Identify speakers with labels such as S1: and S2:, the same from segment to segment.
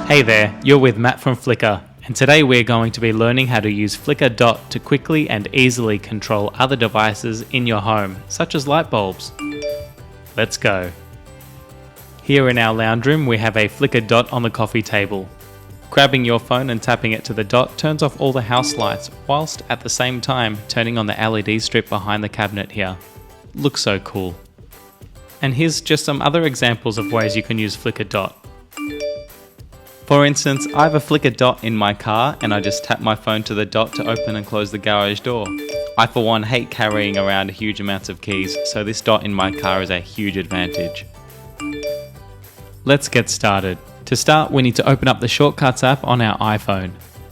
S1: Hey there, you're with Matt from Flicka, and today we're going to be learning how to use Flicka Dot to quickly and easily control other devices in your home, such as light bulbs. Let's go. Here in our lounge room we have a Flicka Dot on the coffee table. Grabbing your phone and tapping it to the dot turns off all the house lights, whilst at the same time turning on the LED strip behind the cabinet here. Looks so cool. And here's just some other examples of ways you can use Flicka Dot. For instance, I have a Flicka Dot in my car and I just tap my phone to the dot to open and close the garage door. I for one hate carrying around huge amounts of keys, so this dot in my car is a huge advantage. Let's get started. To start, we need to open up the Shortcuts app on our iPhone.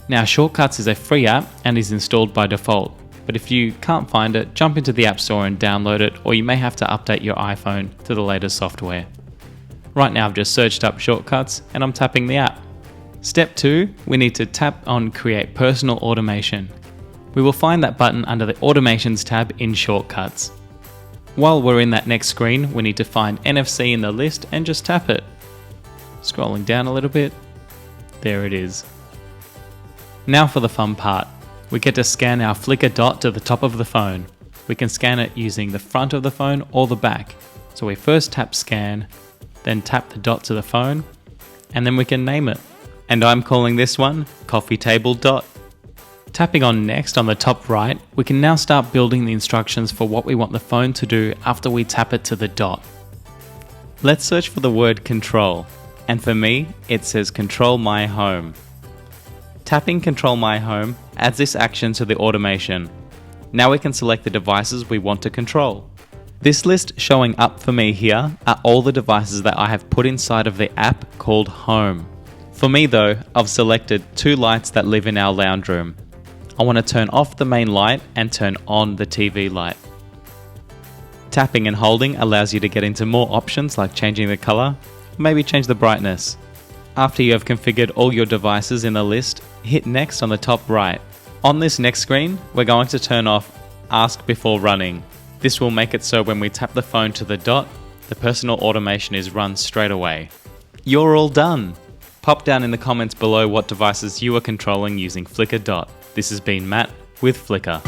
S1: Now, Shortcuts is a free app and is installed by default, but if you can't find it, jump into the App Store and download it, or you may have to update your iPhone to the latest software. Right now I've just searched up Shortcuts and I'm tapping the app. Step 2, we need to tap on Create Personal Automation. We will find that button under the Automations tab in Shortcuts. While we're in that next screen, we need to find NFC in the list and just tap it. Scrolling down a little bit, there it is. Now for the fun part. We get to scan our Flicka Dot to the top of the phone. We can scan it using the front of the phone or the back. So we first tap Scan, then tap the dot to the phone, and then we can name it. And I'm calling this one Coffee Table Dot. Tapping on Next on the top right, we can now start building the instructions for what we want the phone to do after we tap it to the dot. Let's search for the word Control, and for me, it says Control My Home. Tapping Control My Home adds this action to the automation. Now we can select the devices we want to control. This list showing up for me here are all the devices that I have put inside of the app called Home. For me though, I've selected 2 lights that live in our lounge room. I want to turn off the main light and turn on the TV light. Tapping and holding allows you to get into more options like changing the color, maybe change the brightness. After you have configured all your devices in the list, hit Next on the top right. On this next screen, we're going to turn off Ask Before Running. This will make it so when we tap the phone to the dot, the personal automation is run straight away. You're all done! Pop down in the comments below what devices you are controlling using Flicka Dot. This has been Matt with Flicka.